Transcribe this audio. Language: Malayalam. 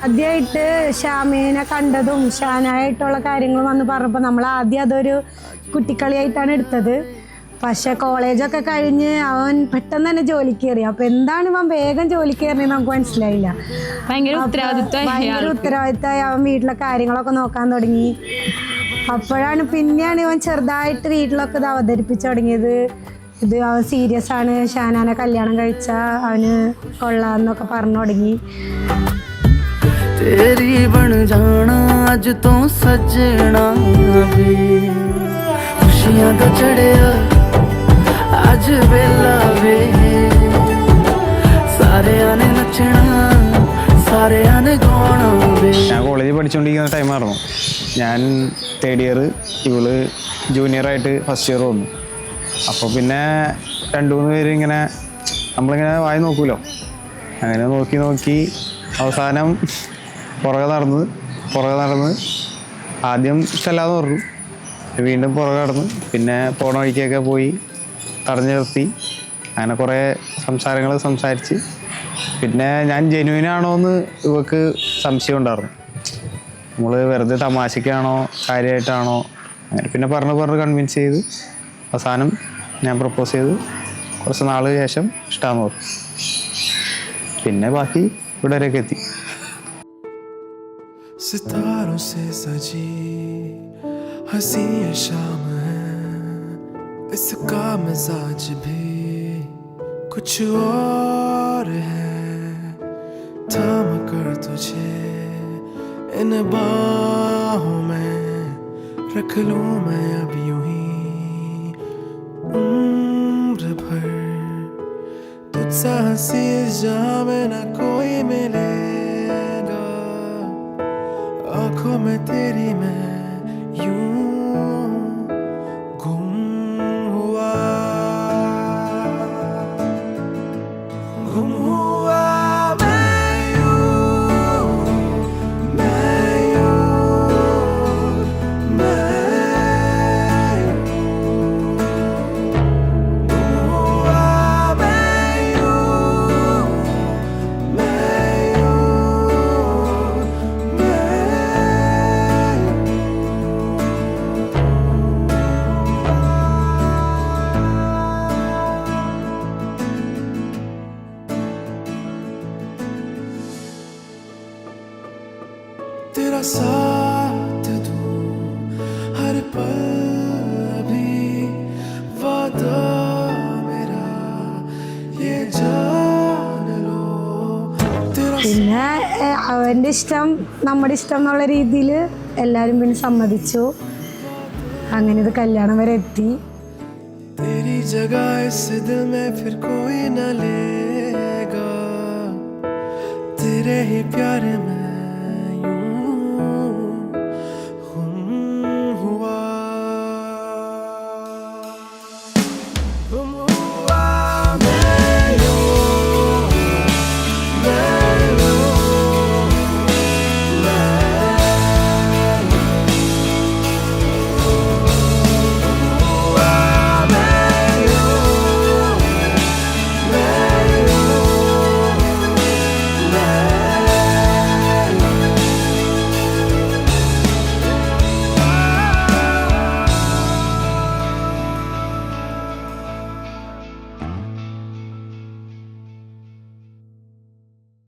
ആദ്യമായിട്ട് ഷാമീനെ കണ്ടതും ഷാനായിട്ടുള്ള കാര്യങ്ങളും വന്ന് പറഞ്ഞപ്പോൾ നമ്മൾ ആദ്യം അതൊരു കുട്ടിക്കളിയായിട്ടാണ് എടുത്തത്. പക്ഷെ കോളേജൊക്കെ കഴിഞ്ഞ് അവൻ പെട്ടെന്ന് തന്നെ ജോലിക്ക് കയറി. അപ്പൊ എന്താണ് ഇവൻ വേഗം ജോലിക്ക് കയറിയെന്ന് നമുക്ക് മനസ്സിലായില്ല. ഭയങ്കര ഉത്തരവാദിത്തമായി അവൻ വീട്ടിലെ കാര്യങ്ങളൊക്കെ നോക്കാൻ തുടങ്ങി. അപ്പോഴാണ് പിന്നെയാണ് ഇവൻ ചെറുതായിട്ട് വീട്ടിലൊക്കെ ഇത് അവതരിപ്പിച്ചു തുടങ്ങിയത്. ഇത് അവൻ സീരിയസ് ആണ്, ഷാനാനെ കല്യാണം കഴിച്ചാൽ അവന് കൊള്ളാന്നൊക്കെ പറഞ്ഞു തുടങ്ങി. तेरी बन जाना अज तो सजना वे खुशियां दा चढ़िया अज वेला वे सारे आने नचना सारे आने गाना वे. ഞാൻ കോളേജിൽ പഠിച്ചുകൊണ്ടിരിക്കുന്ന ടൈമായിരുന്നു. ഞാൻ തേർഡ് ഇയർ, ഇവള് ജൂനിയറായിട്ട് ഫസ്റ്റ് ഇയർ വന്നു. അപ്പോൾ പിന്നെ 2-3 പേര് ഇങ്ങനെ നമ്മളിങ്ങനെ വായി നോക്കൂലോ, അങ്ങനെ നോക്കി അവസാനം പുറകെ നടന്ന് ആദ്യം ഇഷ്ടമല്ലാന്ന് പറഞ്ഞു, വീണ്ടും പുറകെ നടന്ന്, പിന്നെ പോണ വഴിക്കൊക്കെ പോയി തടഞ്ഞു നിർത്തി. അങ്ങനെ കുറേ സംസാരങ്ങൾ സംസാരിച്ച് പിന്നെ ഞാൻ ജെന്യുവിനാണോ എന്ന് ഇവക്ക് സംശയം ഉണ്ടായിരുന്നു. നമ്മൾ വെറുതെ തമാശയ്ക്കാണോ കാര്യമായിട്ടാണോ, അങ്ങനെ പിന്നെ പറഞ്ഞ് കൺവിൻസ് ചെയ്ത് അവസാനം ഞാൻ പ്രപ്പോസ് ചെയ്ത് കുറച്ച് നാൾ ശേഷം ഇഷ്ടമാണെന്ന് പറഞ്ഞു. പിന്നെ ബാക്കി ഇവിടെ വരെയൊക്കെ എത്തി. सितारों से सजी हंसी ये शाम है, इसका मिजाज भी कुछ और है. थाम कर तुझे इन बाहों में रख लूं मैं अब यूं ही उम्र भर. तुझसा हंसी जहां में न कोई मिले, आँखों में तेरी मैं यूं गुम हुआ मैं यूं तेरा साथ दूं हर पल भी, वादा मेरा ये जान लो. പിന്നെ അവൻ്റെ ഇഷ്ടം നമ്മുടെ ഇഷ്ടം എന്നുള്ള രീതിയിൽ എല്ലാവരും പിന്നെ സമ്മതിച്ചു. അങ്ങനെ ഇത് കല്യാണം വരെ എത്തി. तेरी जगह इस दिल में फिर कोई न लेगा, तेरे ही प्यार में